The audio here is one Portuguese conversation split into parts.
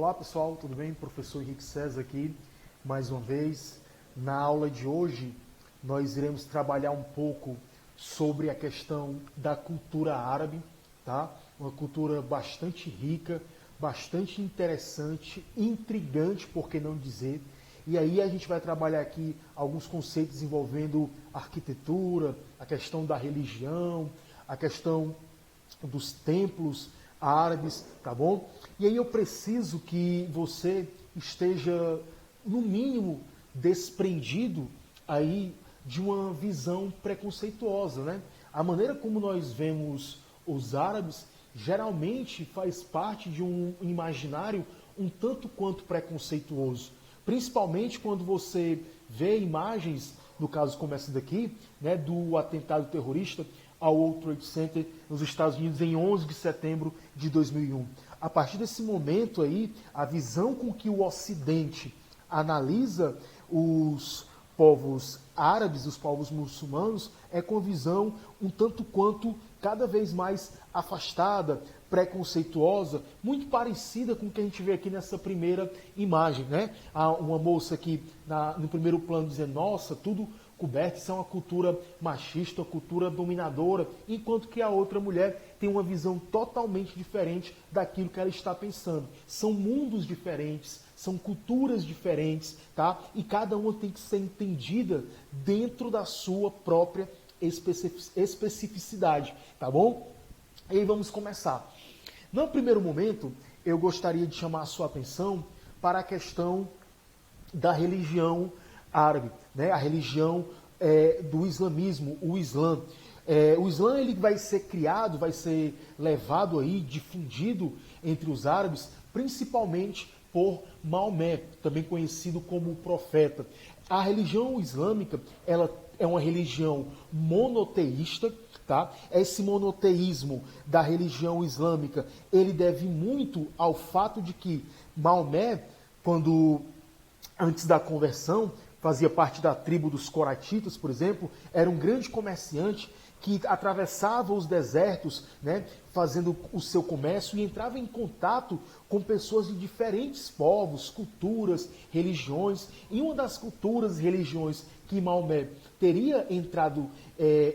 Olá pessoal, tudo bem? Professor Henrique César aqui, mais uma vez. Na aula de hoje, nós iremos trabalhar um pouco sobre a questão da cultura árabe, tá? Uma cultura bastante rica, bastante interessante, intrigante, por que não dizer. E aí a gente vai trabalhar aqui alguns conceitos envolvendo arquitetura, a questão da religião, a questão dos templos árabes, tá bom? E aí eu preciso que você esteja, no mínimo, desprendido aí de uma visão preconceituosa, né? A maneira como nós vemos os árabes geralmente faz parte de um imaginário um tanto quanto preconceituoso. Principalmente quando você vê imagens, no caso como essa daqui, né, do atentado terrorista ao World Trade Center nos Estados Unidos em 11 de setembro de 2001. A partir desse momento aí, a visão com que o Ocidente analisa os povos árabes, os povos muçulmanos, é com visão um tanto quanto cada vez mais afastada, preconceituosa, muito parecida com o que a gente vê aqui nessa primeira imagem, né? Há uma moça aqui no primeiro plano dizendo, nossa, tudo coberto, isso é uma cultura machista, uma cultura dominadora, enquanto que a outra mulher tem uma visão totalmente diferente daquilo que ela está pensando. São mundos diferentes, são culturas diferentes, tá? E cada uma tem que ser entendida dentro da sua própria especificidade, tá bom? E aí vamos começar. No primeiro momento, eu gostaria de chamar a sua atenção para a questão da religião árabe, né? A religião do islamismo, o Islã. O Islã ele vai ser criado, vai ser levado aí, difundido entre os árabes, principalmente por Maomé, também conhecido como o profeta. A religião islâmica, ela é uma religião monoteísta, tá? Esse monoteísmo da religião islâmica, ele deve muito ao fato de que Maomé, antes da conversão, fazia parte da tribo dos coratitas, por exemplo, era um grande comerciante que atravessava os desertos, né, fazendo o seu comércio e entrava em contato com pessoas de diferentes povos, culturas, religiões. E uma das culturas e religiões que Maomé teria entrado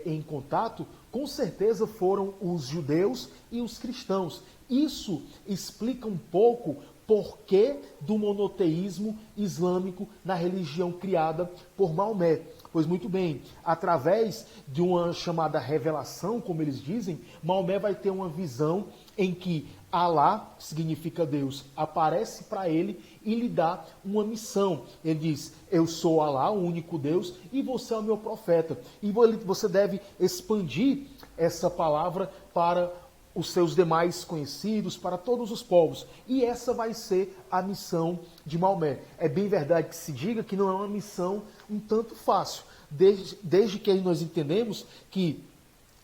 em contato, com certeza foram os judeus e os cristãos. Isso explica um pouco porquê do monoteísmo islâmico na religião criada por Maomé. Pois muito bem, através de uma chamada revelação, como eles dizem, Maomé vai ter uma visão em que Alá, que significa Deus, aparece para ele e lhe dá uma missão. Ele diz, eu sou Alá, o único Deus, e você é o meu profeta. E você deve expandir essa palavra para os seus demais conhecidos, para todos os povos. E essa vai ser a missão de Maomé. É bem verdade que se diga que não é uma missão um tanto fácil, desde que nós entendemos que,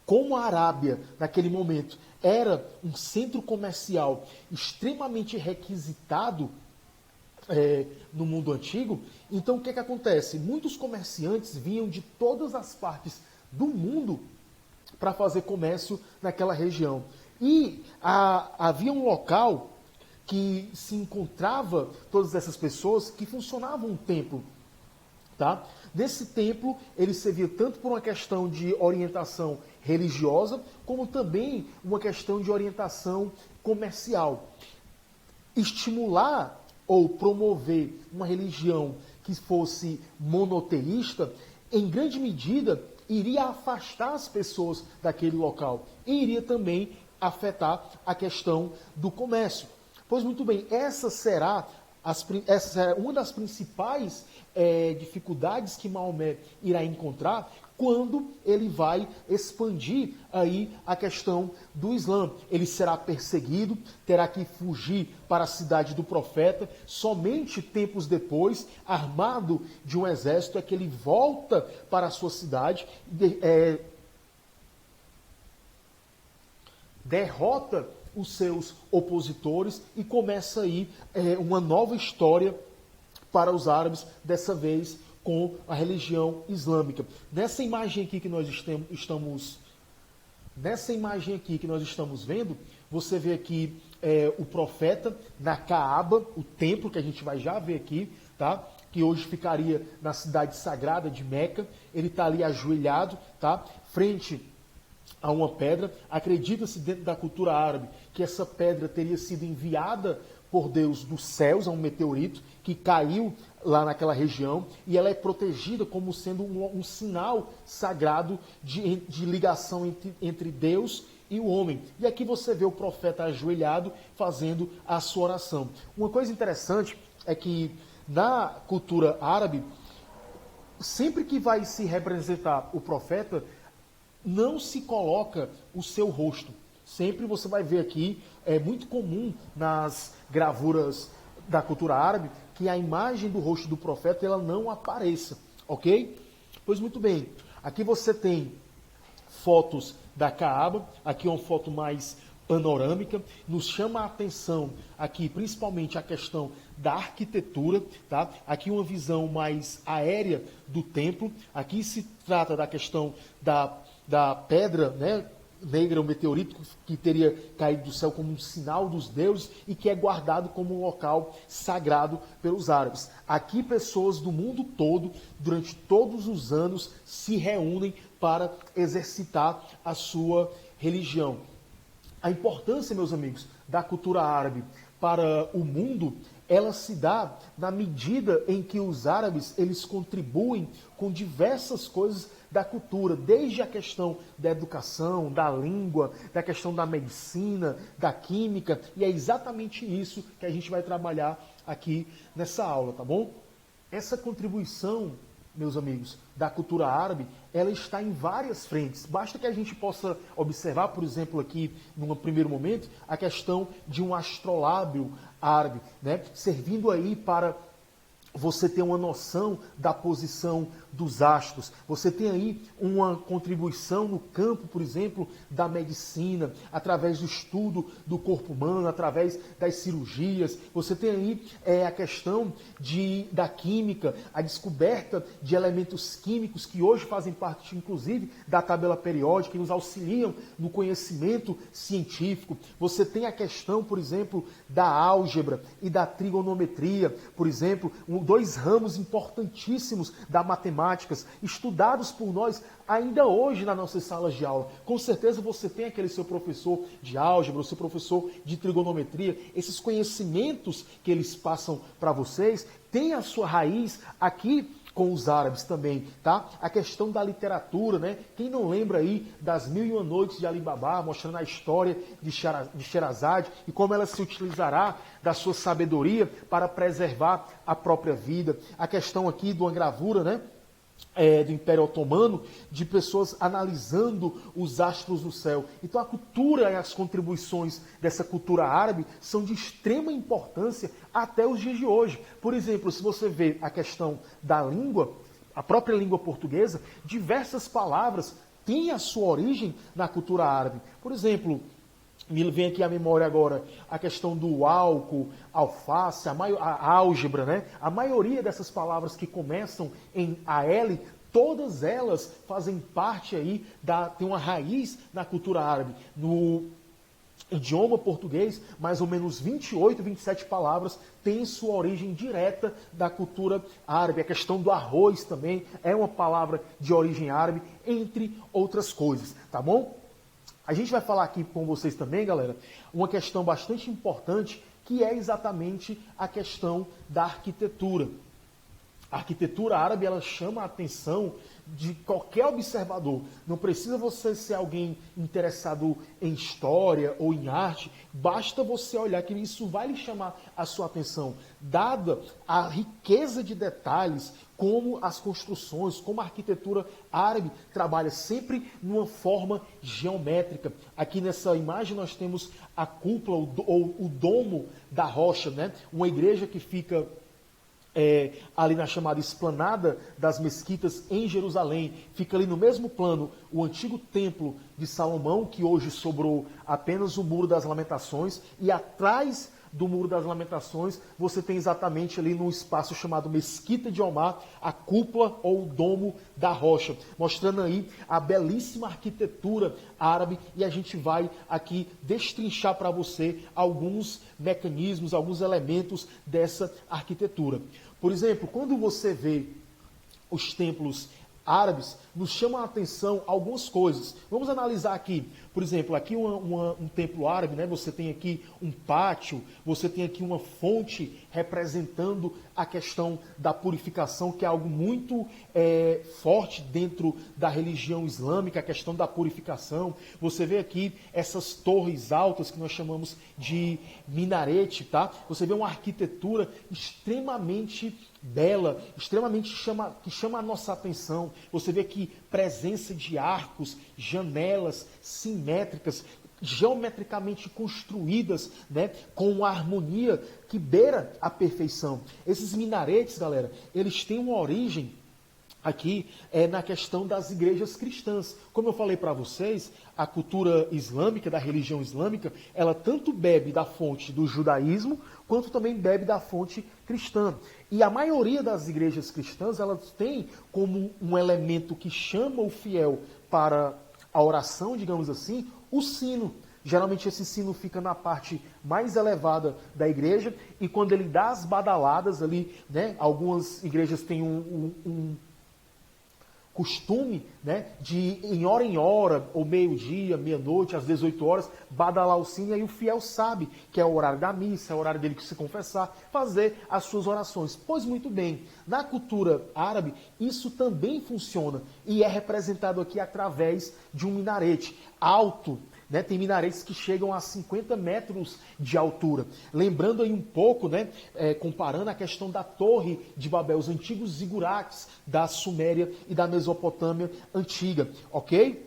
como a Arábia, naquele momento, era um centro comercial extremamente requisitado no mundo antigo, então o que acontece? Muitos comerciantes vinham de todas as partes do mundo para fazer comércio naquela região. E havia um local que se encontrava todas essas pessoas, que funcionava um templo. Tá? Nesse templo, ele servia tanto por uma questão de orientação religiosa, como também uma questão de orientação comercial. Estimular ou promover uma religião que fosse monoteísta, em grande medida, iria afastar as pessoas daquele local e iria também afetar a questão do comércio. Pois muito bem, essa será uma das principais dificuldades que Maomé irá encontrar quando ele vai expandir aí a questão do Islã. Ele será perseguido, terá que fugir para a cidade do profeta. Somente tempos depois, armado de um exército, é que ele volta para a sua cidade, derrota os seus opositores e começa aí uma nova história para os árabes, dessa vez com a religião islâmica. Nessa imagem aqui que nós estamos vendo, você vê aqui o profeta na Caaba, o templo que a gente vai já ver aqui, tá? Que hoje ficaria na cidade sagrada de Meca. Ele está ali ajoelhado, tá? Frente a uma pedra. Acredita-se dentro da cultura árabe que essa pedra teria sido enviada por Deus dos céus, a um meteorito que caiu lá naquela região, e ela é protegida como sendo um sinal sagrado de ligação entre Deus e o homem. E aqui você vê o profeta ajoelhado fazendo a sua oração. Uma coisa interessante é que na cultura árabe, sempre que vai se representar o profeta, não se coloca o seu rosto. Sempre você vai ver aqui, é muito comum nas gravuras da cultura árabe, que a imagem do rosto do profeta ela não apareça, ok? Pois muito bem, aqui você tem fotos da Caaba, aqui é uma foto mais panorâmica, nos chama a atenção aqui principalmente a questão da arquitetura, tá? Aqui uma visão mais aérea do templo, aqui se trata da questão da pedra, né, negra, o meteorito que teria caído do céu como um sinal dos deuses e que é guardado como um local sagrado pelos árabes. Aqui pessoas do mundo todo, durante todos os anos, se reúnem para exercitar a sua religião. A importância, meus amigos, da cultura árabe para o mundo, ela se dá na medida em que os árabes eles contribuem com diversas coisas da cultura, desde a questão da educação, da língua, da questão da medicina, da química, e é exatamente isso que a gente vai trabalhar aqui nessa aula, tá bom? Essa contribuição, meus amigos, da cultura árabe, ela está em várias frentes. Basta que a gente possa observar, por exemplo, aqui, num primeiro momento, a questão de um astrolábio árabe, né? Servindo aí para você ter uma noção da posição dos astros. Você tem aí uma contribuição no campo, por exemplo, da medicina, através do estudo do corpo humano, através das cirurgias. Você tem aí a questão da química, a descoberta de elementos químicos que hoje fazem parte, inclusive, da tabela periódica e nos auxiliam no conhecimento científico. Você tem a questão, por exemplo, da álgebra e da trigonometria, por exemplo, dois ramos importantíssimos da matemática, estudados por nós ainda hoje nas nossas salas de aula. Com certeza você tem aquele seu professor de álgebra, o seu professor de trigonometria, esses conhecimentos que eles passam para vocês, têm a sua raiz aqui com os árabes também, tá? A questão da literatura, né? Quem não lembra aí das 1001 Noites de Ali Babá, mostrando a história de Sherazade e como ela se utilizará da sua sabedoria para preservar a própria vida. A questão aqui de uma gravura, né? Do Império Otomano, de pessoas analisando os astros no céu. Então a cultura e as contribuições dessa cultura árabe são de extrema importância até os dias de hoje. Por exemplo, se você vê a questão da língua, a própria língua portuguesa, diversas palavras têm a sua origem na cultura árabe. Por exemplo, me vem aqui à memória agora a questão do álcool, alface, a álgebra, né? A maioria dessas palavras que começam em AL, todas elas fazem parte aí, tem uma raiz na cultura árabe. No idioma português, mais ou menos 28, 27 palavras têm sua origem direta da cultura árabe. A questão do arroz também é uma palavra de origem árabe, entre outras coisas, tá bom? A gente vai falar aqui com vocês também, galera, uma questão bastante importante, que é exatamente a questão da arquitetura. A arquitetura árabe, ela chama a atenção de qualquer observador. Não precisa você ser alguém interessado em história ou em arte, basta você olhar que isso vai lhe chamar a sua atenção, dada a riqueza de detalhes, como as construções, como a arquitetura árabe trabalha sempre numa forma geométrica. Aqui nessa imagem nós temos a cúpula ou o domo da rocha, né? Uma igreja que fica ali na chamada Esplanada das Mesquitas em Jerusalém. Fica ali no mesmo plano o antigo templo de Salomão, que hoje sobrou apenas o Muro das Lamentações, e atrás do Muro das Lamentações, você tem exatamente ali no espaço chamado Mesquita de Omar, a cúpula ou o domo da rocha, mostrando aí a belíssima arquitetura árabe, e a gente vai aqui destrinchar para você alguns mecanismos, alguns elementos dessa arquitetura. Por exemplo, quando você vê os templos árabes, nos chama a atenção algumas coisas. Vamos analisar aqui, por exemplo, aqui um templo árabe, né? Você tem aqui um pátio, você tem aqui uma fonte representando a questão da purificação, que é algo muito forte dentro da religião islâmica, a questão da purificação. Você vê aqui essas torres altas que nós chamamos de minarete, tá? Você vê uma arquitetura extremamente bela, extremamente que chama a nossa atenção. Você vê aqui presença de arcos, janelas simétricas, geometricamente construídas, né, com uma harmonia que beira a perfeição. Esses minaretes, galera, eles têm uma origem aqui na questão das igrejas cristãs. Como eu falei para vocês, a cultura islâmica, da religião islâmica, ela tanto bebe da fonte do judaísmo, quanto também bebe da fonte cristã. E a maioria das igrejas cristãs, elas têm como um elemento que chama o fiel para a oração, digamos assim, o sino. Geralmente esse sino fica na parte mais elevada da igreja, e quando ele dá as badaladas ali, né, algumas igrejas têm um costume, né, de em hora, ou meio-dia, meia-noite, às vezes 8 horas, badalar o sino, e aí o fiel sabe que é o horário da missa, é o horário dele que se confessar, fazer as suas orações. Pois muito bem, na cultura árabe, isso também funciona, e é representado aqui através de um minarete alto, né? Tem minaretes que chegam a 50 metros de altura. Lembrando aí um pouco, né, comparando a questão da Torre de Babel, os antigos zigurates da Suméria e da Mesopotâmia antiga, ok?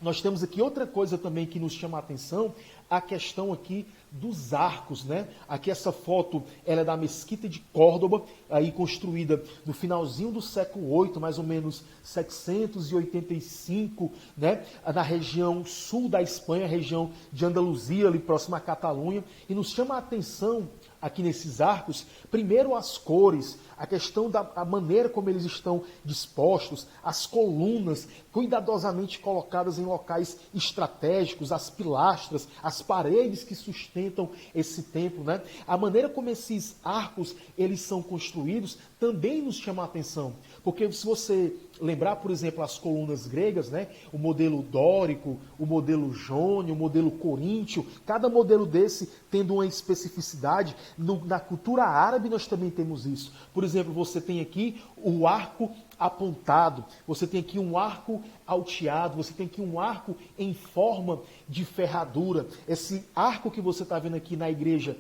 Nós temos aqui outra coisa também que nos chama a atenção, a questão aqui dos arcos, né? Aqui essa foto, ela é da Mesquita de Córdoba, aí construída no finalzinho do século VIII, mais ou menos 785, né? Na região sul da Espanha, região de Andaluzia, ali próxima à Catalunha, e nos chama a atenção aqui nesses arcos, primeiro as cores, a questão da maneira como eles estão dispostos, as colunas cuidadosamente colocadas em locais estratégicos, as pilastras, as paredes que sustentam esse templo, né? A maneira como esses arcos eles são construídos também nos chama a atenção, porque se você lembrar, por exemplo, as colunas gregas, né? O modelo dórico, o modelo jônio, o modelo coríntio, cada modelo desse tendo uma especificidade. Na cultura árabe nós também temos isso. Por exemplo, você tem aqui o arco apontado, você tem aqui um arco alteado, você tem aqui um arco em forma de ferradura. Esse arco que você está vendo aqui na igreja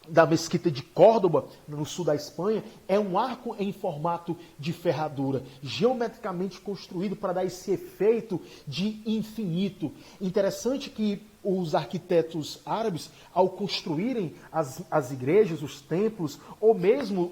da Mesquita de Córdoba, no sul da Espanha, é um arco em formato de ferradura, geometricamente construído para dar esse efeito de infinito. Interessante que os arquitetos árabes, ao construírem as igrejas, os templos, ou mesmo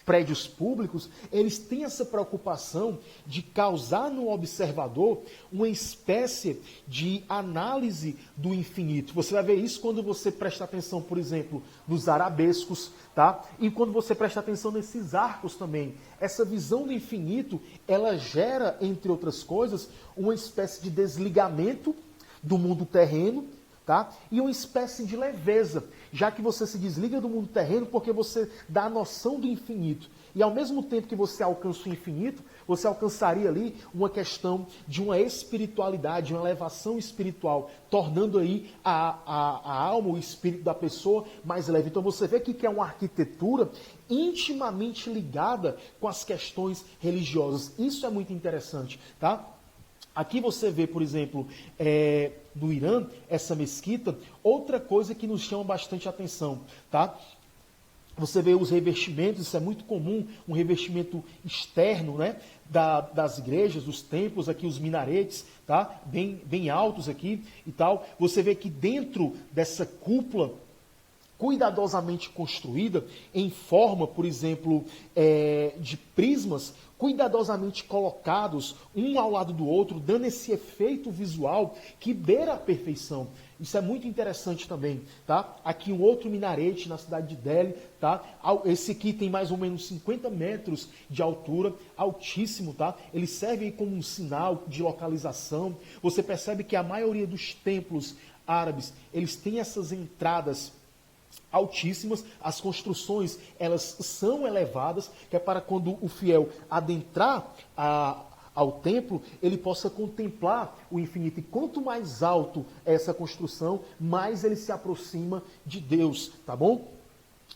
prédios públicos, eles têm essa preocupação de causar no observador uma espécie de análise do infinito. Você vai ver isso quando você presta atenção, por exemplo, nos arabescos, tá? E quando você presta atenção nesses arcos também. Essa visão do infinito, ela gera, entre outras coisas, uma espécie de desligamento do mundo terreno, tá? E uma espécie de leveza, já que você se desliga do mundo terreno porque você dá a noção do infinito. E ao mesmo tempo que você alcança o infinito, você alcançaria ali uma questão de uma espiritualidade, uma elevação espiritual, tornando aí a alma, o espírito da pessoa mais leve. Então você vê aqui que é uma arquitetura intimamente ligada com as questões religiosas. Isso é muito interessante, tá? Aqui você vê, por exemplo, no Irã, essa mesquita, outra coisa que nos chama bastante atenção, tá? Você vê os revestimentos, isso é muito comum, um revestimento externo, né, das igrejas, dos templos, aqui os minaretes, tá? Bem altos aqui e tal. Você vê que dentro dessa cúpula cuidadosamente construída, em forma, por exemplo, de prismas, cuidadosamente colocados um ao lado do outro, dando esse efeito visual que beira a perfeição. Isso é muito interessante também, tá? Aqui um outro minarete na cidade de Delhi, tá? Esse aqui tem mais ou menos 50 metros de altura, altíssimo, tá? Ele serve aí como um sinal de localização. Você percebe que a maioria dos templos árabes, eles têm essas entradas altíssimas, as construções, elas são elevadas, que é para quando o fiel adentrar ao templo, ele possa contemplar o infinito. E quanto mais alto é essa construção, mais ele se aproxima de Deus, tá bom?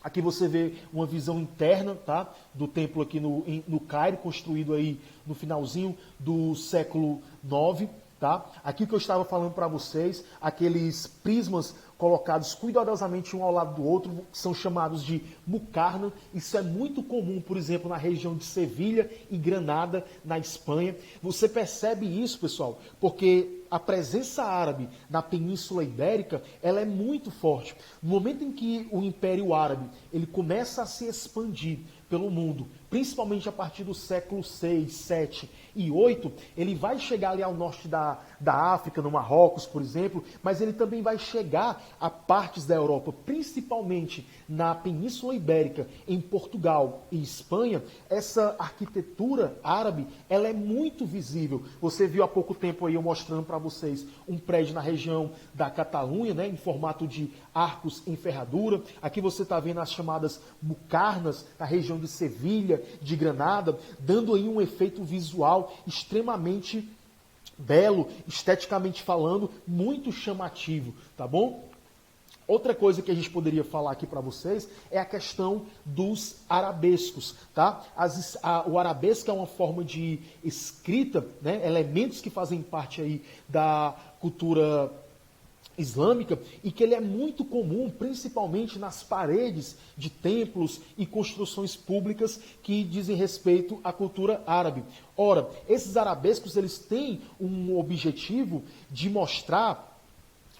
Aqui você vê uma visão interna, tá, do templo aqui no Cairo, construído aí no finalzinho do século IX, tá? Aqui que eu estava falando para vocês, aqueles prismas colocados cuidadosamente um ao lado do outro, que são chamados de muqarna. Isso é muito comum, por exemplo, na região de Sevilha e Granada, na Espanha. Você percebe isso, pessoal, porque a presença árabe na Península Ibérica, ela é muito forte. No momento em que o Império Árabe ele começa a se expandir pelo mundo, principalmente a partir do século 6, 7 e 8, ele vai chegar ali ao norte da África, no Marrocos, por exemplo, mas ele também vai chegar a partes da Europa, principalmente na Península Ibérica, em Portugal e Espanha. Essa arquitetura árabe, ela é muito visível. Você viu há pouco tempo aí eu mostrando para vocês um prédio na região da Catalunha, né, em formato de arcos em ferradura. Aqui você está vendo as chamadas muqarnas, na região de Sevilha, de Granada, dando aí um efeito visual extremamente belo, esteticamente falando, muito chamativo, tá bom? Outra coisa que a gente poderia falar aqui para vocês é a questão dos arabescos, tá? O arabesco é uma forma de escrita, né? Elementos que fazem parte aí da cultura islâmica e que ele é muito comum, principalmente nas paredes de templos e construções públicas que dizem respeito à cultura árabe. Ora, esses arabescos eles têm um objetivo de mostrar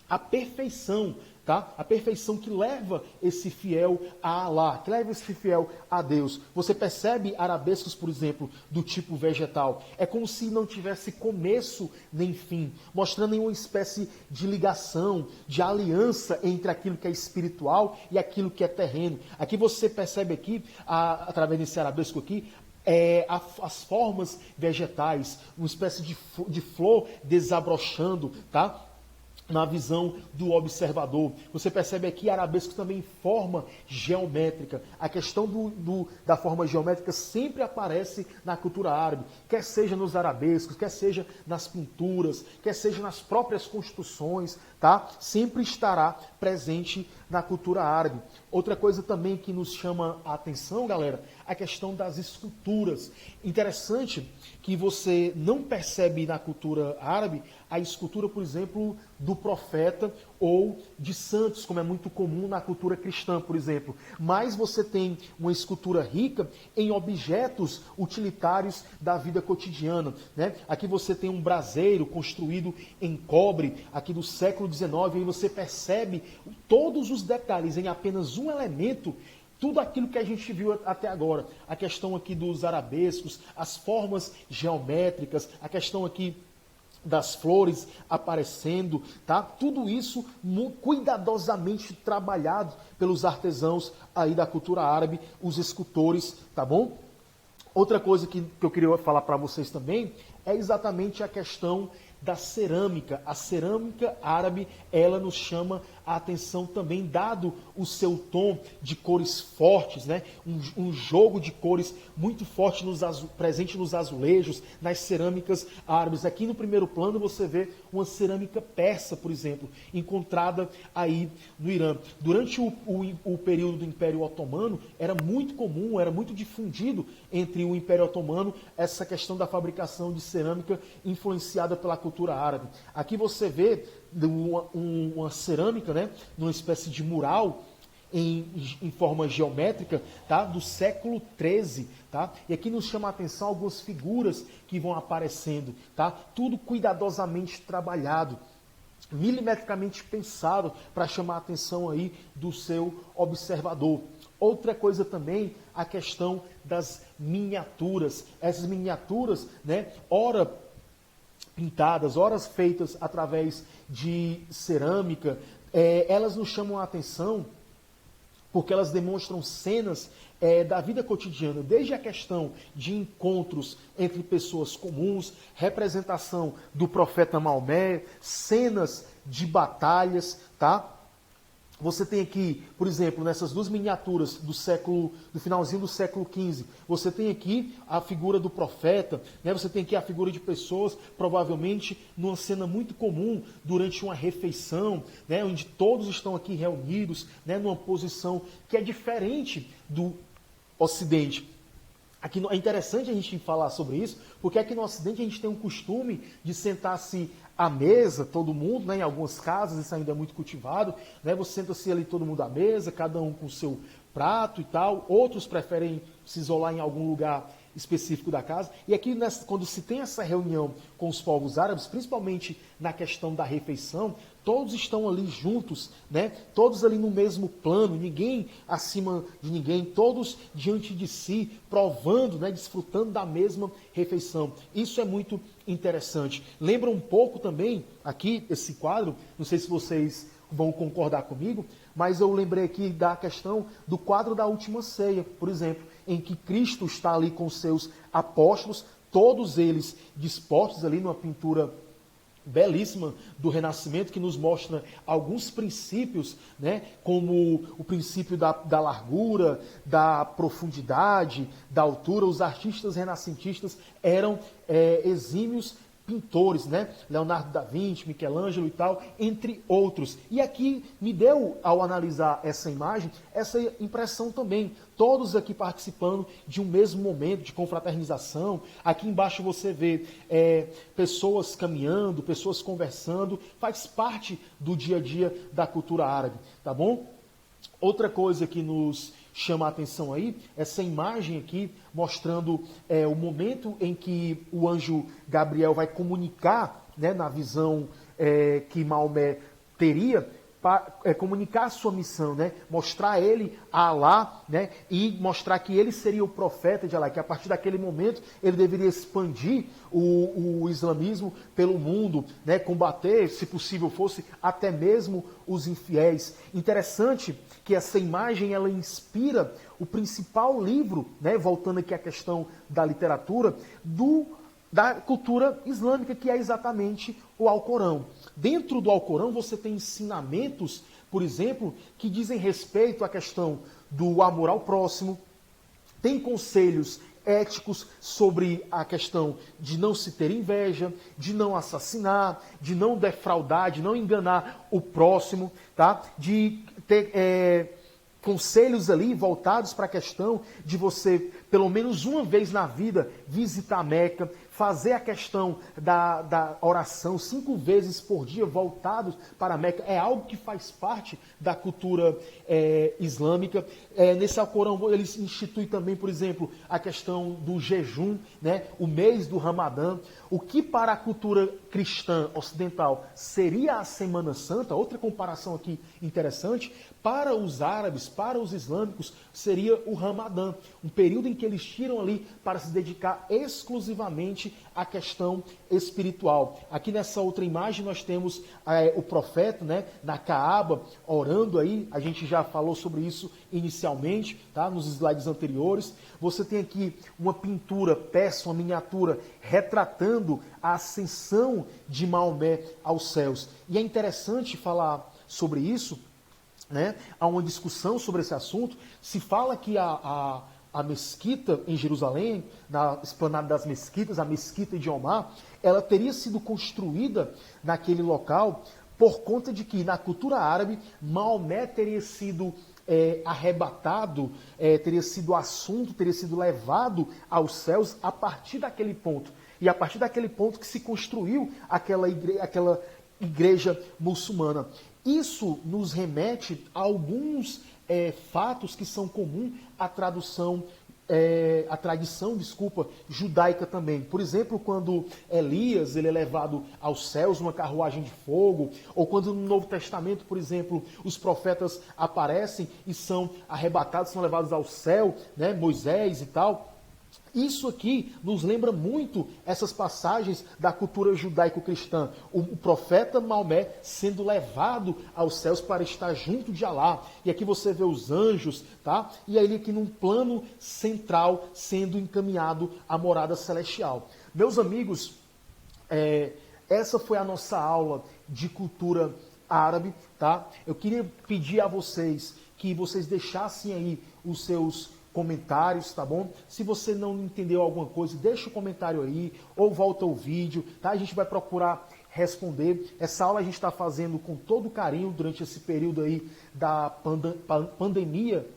a perfeição, tá? A perfeição que leva esse fiel a Allah, que leva esse fiel a Deus. Você percebe arabescos, por exemplo, do tipo vegetal. É como se não tivesse começo nem fim, mostrando uma espécie de ligação, de aliança entre aquilo que é espiritual e aquilo que é terreno. Aqui você percebe aqui, através desse arabesco aqui, as formas vegetais, uma espécie de flor desabrochando, tá? Na visão do observador. Você percebe aqui arabesco também forma geométrica. A questão da forma geométrica sempre aparece na cultura árabe, quer seja nos arabescos, quer seja nas pinturas, quer seja nas próprias construções, tá? Sempre estará presente na cultura árabe. Outra coisa também que nos chama a atenção, galera, a questão das esculturas. Interessante que você não percebe na cultura árabe a escultura, por exemplo, do profeta ou de santos, como é muito comum na cultura cristã, por exemplo. Mas você tem uma escultura rica em objetos utilitários da vida cotidiana, né? Aqui você tem um braseiro construído em cobre, aqui do século XIX, e aí você percebe todos os detalhes em apenas um elemento. Tudo aquilo que a gente viu até agora, a questão aqui dos arabescos, as formas geométricas, a questão aqui das flores aparecendo, tá? Tudo isso cuidadosamente trabalhado pelos artesãos aí da cultura árabe, os escultores, tá bom? Outra coisa que eu queria falar para vocês também é exatamente a questão da cerâmica. A cerâmica árabe, ela nos chama a atenção também, dado o seu tom de cores fortes, né? Um jogo de cores muito forte presente nos azulejos, nas cerâmicas árabes. Aqui no primeiro plano você vê uma cerâmica persa, por exemplo, encontrada aí no Irã. Durante o período do Império Otomano, era muito comum, era muito difundido entre o Império Otomano essa questão da fabricação de cerâmica influenciada pela cultura árabe. Aqui você vê uma cerâmica, né, numa espécie de mural em forma geométrica, tá, do século XIII, tá? E aqui nos chama a atenção algumas figuras que vão aparecendo, tá? Tudo cuidadosamente trabalhado, milimetricamente pensado para chamar a atenção aí do seu observador. Outra coisa também, a questão das miniaturas. Essas miniaturas, né, ora pintadas, horas feitas através de cerâmica, elas nos chamam a atenção porque elas demonstram cenas da vida cotidiana, desde a questão de encontros entre pessoas comuns, representação do profeta Maomé, cenas de batalhas, tá? Você tem aqui, por exemplo, nessas duas miniaturas do finalzinho do século XV, você tem aqui a figura do profeta, né? Você tem aqui a figura de pessoas, provavelmente numa cena muito comum, durante uma refeição, né? Onde todos estão aqui reunidos, né? Numa posição que é diferente do Ocidente. Aqui é interessante a gente falar sobre isso, porque aqui no Ocidente a gente tem um costume de sentar-se à mesa, todo mundo, né? Em algumas casas isso ainda é muito cultivado, né? Você senta-se ali todo mundo à mesa, cada um com o seu prato e tal. Outros preferem se isolar em algum lugar específico da casa. E aqui, quando se tem essa reunião com os povos árabes, principalmente na questão da refeição, todos estão ali juntos, né? Todos ali no mesmo plano, ninguém acima de ninguém, todos diante de si, provando, né? Desfrutando da mesma refeição. Isso é muito interessante. Lembra um pouco também, aqui, esse quadro, não sei se vocês vão concordar comigo, mas eu lembrei aqui da questão do quadro da última ceia, por exemplo, em que Cristo está ali com seus apóstolos, todos eles dispostos ali numa pintura belíssima do Renascimento, que nos mostra alguns princípios, né, como o princípio da largura, da profundidade, da altura. Os artistas renascentistas eram exímios pintores, né? Leonardo da Vinci, Michelangelo e tal, entre outros. E aqui me deu, ao analisar essa imagem, essa impressão também. Todos aqui participando de um mesmo momento de confraternização. Aqui embaixo você vê pessoas caminhando, pessoas conversando. Faz parte do dia a dia da cultura árabe, tá bom? Outra coisa que nos chama a atenção aí, essa imagem aqui mostrando o momento em que o anjo Gabriel vai comunicar, né, na visão que Maomé teria, comunicar a sua missão, né, mostrar ele a Alá, né, e mostrar que ele seria o profeta de Alá, que a partir daquele momento ele deveria expandir o islamismo pelo mundo, né, combater, se possível fosse, até mesmo os infiéis. Interessante que essa imagem ela inspira o principal livro, né, voltando aqui à questão da literatura, da cultura islâmica, que é exatamente o Alcorão. Dentro do Alcorão você tem ensinamentos, por exemplo, que dizem respeito à questão do amor ao próximo, tem conselhos éticos sobre a questão de não se ter inveja, de não assassinar, de não defraudar, de não enganar o próximo, tá? De ter conselhos ali voltados para a questão de você, pelo menos uma vez na vida, visitar Meca, fazer a questão da oração 5 vezes por dia voltados para Meca. É algo que faz parte da cultura islâmica. Nesse Alcorão, eles instituem também, por exemplo, a questão do jejum, né? O mês do Ramadã. O que para a cultura cristã ocidental seria a Semana Santa, outra comparação aqui interessante, para os árabes, para os islâmicos, seria o Ramadã, um período em que eles tiram ali para se dedicar exclusivamente à questão espiritual. Aqui nessa outra imagem nós temos o profeta, né, na Caaba, orando aí, a gente já falou sobre isso inicialmente, tá, nos slides anteriores. Você tem aqui uma pintura, peça, uma miniatura, retratando a ascensão de Maomé aos céus. E é interessante falar sobre isso, né? Há uma discussão sobre esse assunto. Se fala que a mesquita em Jerusalém, na esplanada das mesquitas, a mesquita de Omar, ela teria sido construída naquele local por conta de que, na cultura árabe, Maomé teria sido arrebatado, teria sido assunto, teria sido levado aos céus a partir daquele ponto. E a partir daquele ponto que se construiu aquela igreja muçulmana. Isso nos remete a alguns fatos que são comuns à tradição judaica também. Por exemplo, quando Elias ele é levado aos céus numa carruagem de fogo, ou quando no Novo Testamento, por exemplo, os profetas aparecem e são arrebatados, são levados ao céu, né, Moisés e tal. Isso aqui nos lembra muito essas passagens da cultura judaico-cristã. O profeta Maomé sendo levado aos céus para estar junto de Alá. E aqui você vê os anjos, tá? E aí aqui num plano central sendo encaminhado à morada celestial. Meus amigos, essa foi a nossa aula de cultura árabe, tá? Eu queria pedir a vocês que vocês deixassem aí os seus comentários, tá bom? Se você não entendeu alguma coisa, deixa o comentário aí, ou volta o vídeo, tá? A gente vai procurar responder. Essa aula a gente está fazendo com todo carinho durante esse período aí da pandemia,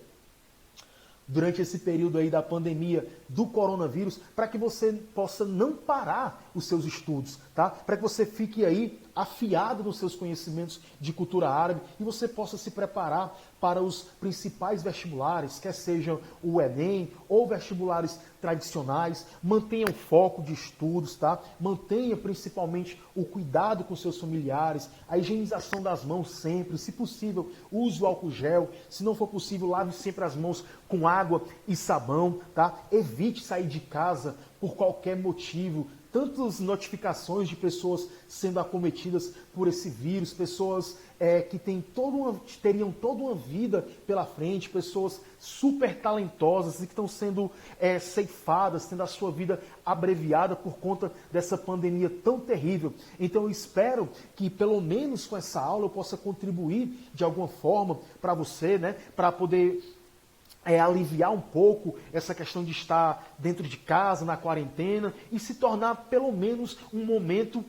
durante esse período aí da pandemia do coronavírus, para que você possa não parar os seus estudos, tá? Para que você fique aí afiado nos seus conhecimentos de cultura árabe e você possa se preparar para os principais vestibulares, quer sejam o Enem ou vestibulares tradicionais. Mantenha o foco de estudos, tá? Mantenha principalmente o cuidado com seus familiares, a higienização das mãos sempre, se possível, use o álcool gel, se não for possível, lave sempre as mãos com água e sabão, tá? Evite sair de casa por qualquer motivo. Tantas notificações de pessoas sendo acometidas por esse vírus, pessoas que teriam toda uma vida pela frente, pessoas super talentosas e que estão sendo ceifadas, tendo a sua vida abreviada por conta dessa pandemia tão terrível. Então eu espero que pelo menos com essa aula eu possa contribuir de alguma forma para você, né, para poder aliviar um pouco essa questão de estar dentro de casa, na quarentena, e se tornar pelo menos um momento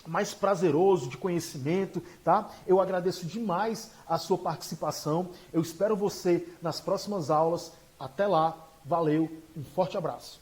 mais prazeroso de conhecimento, tá? Eu agradeço demais a sua participação. Eu espero você nas próximas aulas. Até lá. Valeu. Um forte abraço.